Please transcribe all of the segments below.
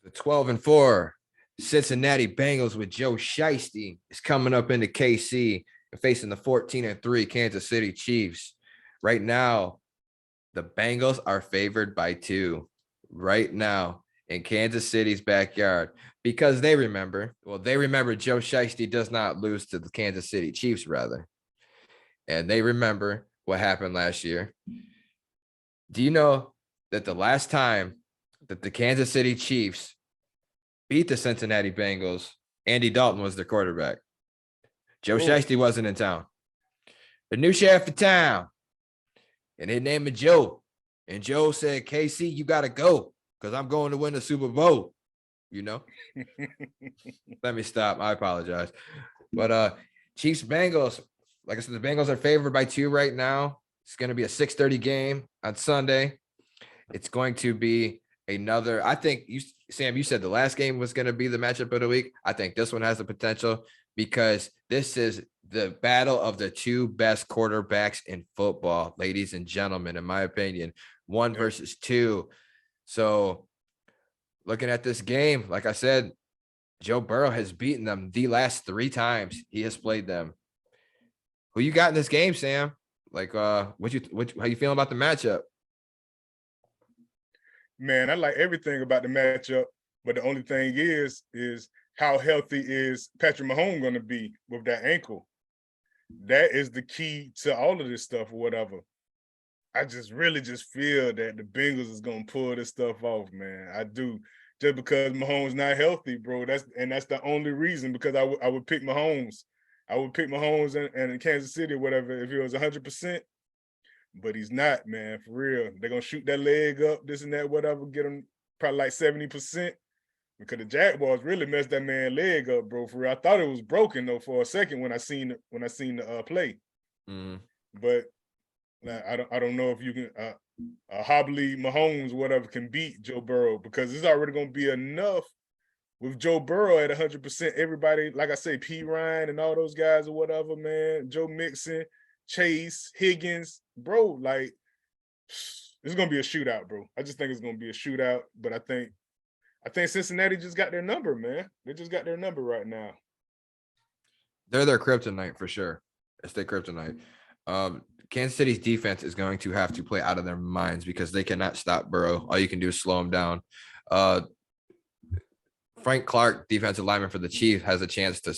The 12-4 Cincinnati Bengals with Joe Shiesty is coming up into KC and facing the 14-3 Kansas City Chiefs. Right now, the Bengals are favored by 2 right now in Kansas City's backyard because they remember Joe Shiesty does not lose to the Kansas City Chiefs, rather. And they remember what happened last year. Do you know that the last time that the Kansas City Chiefs beat the Cincinnati Bengals, Andy Dalton was their quarterback? Joe Shiesty wasn't in town. The new sheriff of town, and his name is Joe. And Joe said, KC, you got to go because I'm going to win the Super Bowl. You know? Let me stop. I apologize. But Chiefs Bengals, like I said, the Bengals are favored by 2 right now. It's going to be a 6:30 game on Sunday. It's going to be another. I think Sam, you said the last game was going to be the matchup of the week. I think this one has the potential because this is the battle of the 2 best quarterbacks in football, ladies and gentlemen, in my opinion, 1 versus 2. So looking at this game, like I said, Joe Burrow has beaten them the last 3 times he has played them. Who you got in this game, Sam? Like, how you feeling about the matchup? Man, I like everything about the matchup, but the only thing is how healthy is Patrick Mahomes going to be with that ankle? That is the key to all of this stuff or whatever. I just really feel that the Bengals is going to pull this stuff off, man. I do. Just because Mahomes not healthy, bro. That's the only reason, because I would pick Mahomes. I would pick Mahomes and in Kansas City or whatever if he was 100%. But he's not, man, for real. They're going to shoot that leg up, this and that, whatever, get him probably like 70%. Because the Jaguars really messed that man's leg up, bro, for real. I thought it was broken, though, for a second when I seen the play. Mm. But I don't know if you can hobbly Mahomes, whatever, can beat Joe Burrow, because it's already going to be enough with Joe Burrow at 100%. Everybody, like I say, P. Ryan and all those guys or whatever, man, Joe Mixon, Chase, Higgins, bro, like, it's going to be a shootout, bro. I just think it's going to be a shootout, but I think Cincinnati just got their number, man. They just got their number right now. They're their kryptonite for sure. It's their kryptonite. Kansas City's defense is going to have to play out of their minds because they cannot stop Burrow. All you can do is slow him down. Frank Clark, defensive lineman for the Chiefs, has a chance to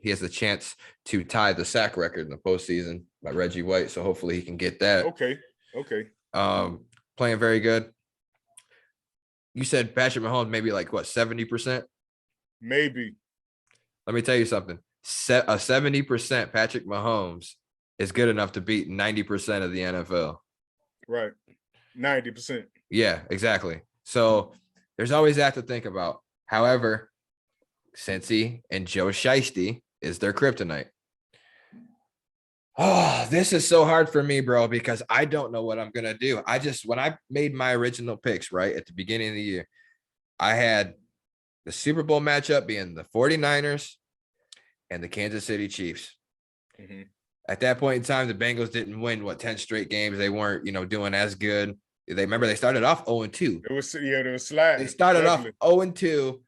he has a chance to tie the sack record in the postseason by Reggie White. So hopefully he can get that. Okay. Playing very good. You said Patrick Mahomes maybe like what, 70%? Maybe. Let me tell you something. A 70% Patrick Mahomes is good enough to beat 90% of the NFL. Right. 90%. Yeah, exactly. So there's always that to think about. However, Cincy and Joe Shiesty is their kryptonite. Oh, this is so hard for me, bro, because I don't know what I'm going to do. When I made my original picks, right, at the beginning of the year, I had the Super Bowl matchup being the 49ers and the Kansas City Chiefs. Mm-hmm. At that point in time, the Bengals didn't win, 10 straight games. They weren't, doing as good. They started off 0-2. It was sliding. They started off 0-2,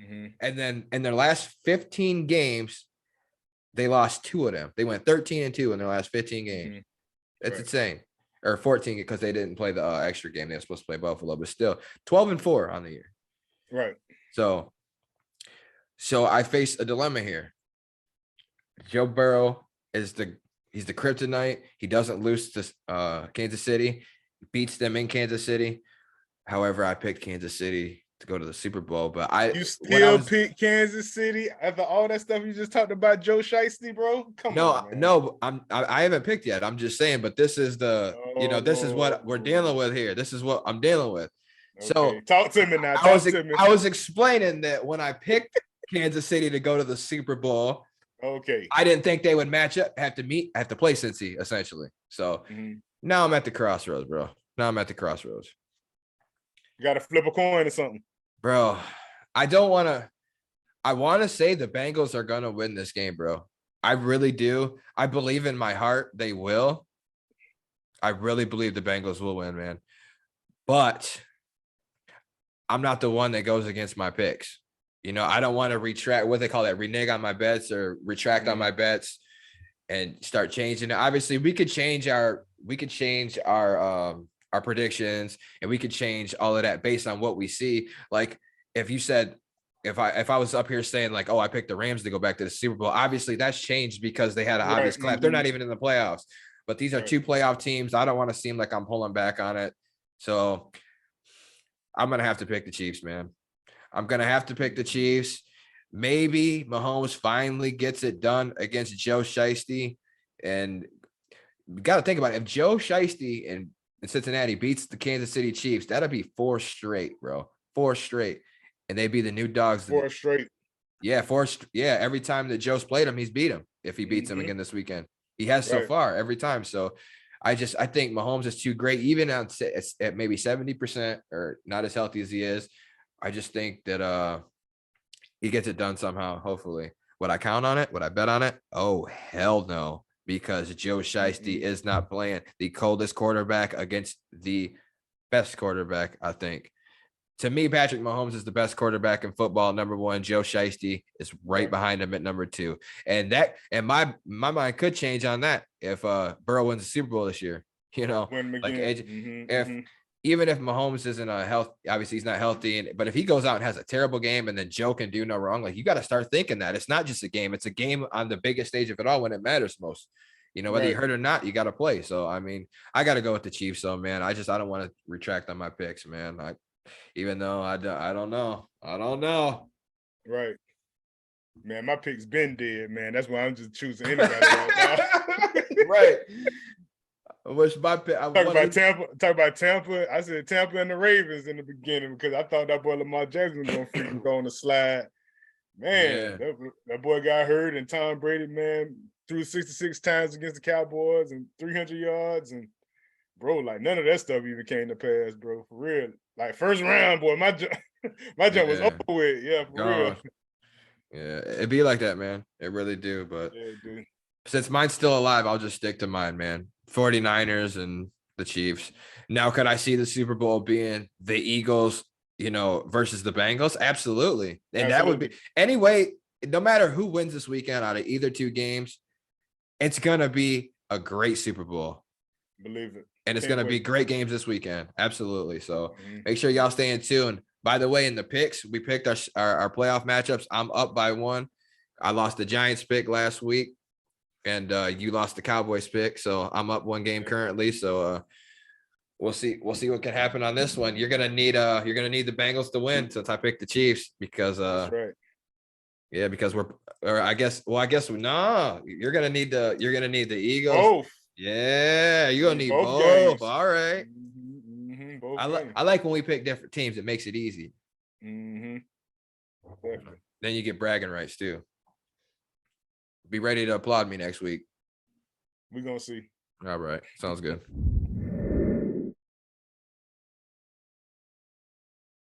mm-hmm. and then in their last 15 games, they lost 2 of them. They went 13-2 in their last 15 games. Mm-hmm. It's insane. Or 14 because they didn't play the extra game. They were supposed to play Buffalo, but still 12-4 on the year. Right. So I face a dilemma here. Joe Burrow he's the kryptonite. He doesn't lose to Kansas City. He beats them in Kansas City. However, I picked Kansas City to go to the Super Bowl, but you still pick Kansas City after all that stuff you just talked about Joe Shiesty, bro? Come on, man. No, I haven't picked yet. I'm just saying, but this is this is what we're dealing with here. This is what I'm dealing with. Okay. So talk to me now. I was explaining that when I picked Kansas City to go to the Super Bowl, okay, I didn't think they would match up, have to play Cincy, essentially. So now I'm at the crossroads, bro. You got to flip a coin or something. Bro, I want to say the Bengals are going to win this game, bro. I really do. I believe in my heart they will. I really believe the Bengals will win, man. But I'm not the one that goes against my picks. You know, I don't want to retract what they call that, renege on my bets or retract on my bets and start changing it. Obviously, we could change our predictions, and we could change all of that based on what we see. Like if you said, if I was up here saying like, oh, I picked the Rams to go back to the Super Bowl, obviously that's changed because they had an Right. obvious collapse. They're not even in the playoffs, but these are Right. two playoff teams. I don't want to seem like I'm pulling back on it. So I'm gonna have to pick the Chiefs, man. I'm gonna have to pick the Chiefs. Maybe Mahomes finally gets it done against Joe Shiesty. And you got to think about it. If Joe Shiesty in Cincinnati beats the Kansas City Chiefs, that'll be 4 straight, bro. 4 straight. And they'd be the new dogs. 4 straight. Yeah, 4. Yeah, every time that Joe's played him, he's beat him. If he beats him again this weekend, he has so far every time. So I think Mahomes is too great, even at maybe 70% or not as healthy as he is. I just think that he gets it done somehow, hopefully. Would I count on it? Would I bet on it? Oh, hell no, because Joe Shiesty is not playing the coldest quarterback against the best quarterback, I think. To me, Patrick Mahomes is the best quarterback in football. Number 1, Joe Shiesty is right behind him at number 2. And my mind could change on that if Burrow wins the Super Bowl this year. You know, even if Mahomes isn't obviously he's not healthy, but if he goes out and has a terrible game and then Joe can do no wrong, like you got to start thinking that it's not just a game, it's a game on the biggest stage of it all when it matters most. You know, whether you hurt or not, you got to play. So I mean, I got to go with the Chiefs. So man, I don't want to retract on my picks, man. Even though I don't know. Right. Man, my pick's been dead, man. That's why I'm just choosing anybody right now. Right. I wish my pick. Talk about Tampa. I said Tampa and the Ravens in the beginning because I thought that boy Lamar Jackson was gonna freaking go on the slide. Man, that boy got hurt, and Tom Brady, man, threw 66 times against the Cowboys and 300 yards, and bro, like none of that stuff even came to pass, bro. For real. Like first round, boy, my jump was over with. Yeah, for real. Yeah, it'd be like that, man. It really do. But since mine's still alive, I'll just stick to mine, man. 49ers and the Chiefs. Now, could I see the Super Bowl being the Eagles, versus the Bengals? Absolutely. And that would be anyway, no matter who wins this weekend out of either two games, it's gonna be a great Super Bowl. Believe it. And it's going to be great games this weekend. Absolutely. So make sure y'all stay in tune. By the way, in the picks, we picked our playoff matchups. I'm up by 1. I lost the Giants pick last week, and you lost the Cowboys pick. So I'm up 1 game currently. So we'll see what can happen on this one. You're gonna need the Bengals to win since I picked the Chiefs because that's right. Yeah, because you're gonna need the Eagles. Both. Yeah, you're gonna need both. Games. All right. Both I like when we pick different teams. It makes it easy. Definitely. Then you get bragging rights too. Be ready to applaud me next week. We're gonna see. All right. Sounds good.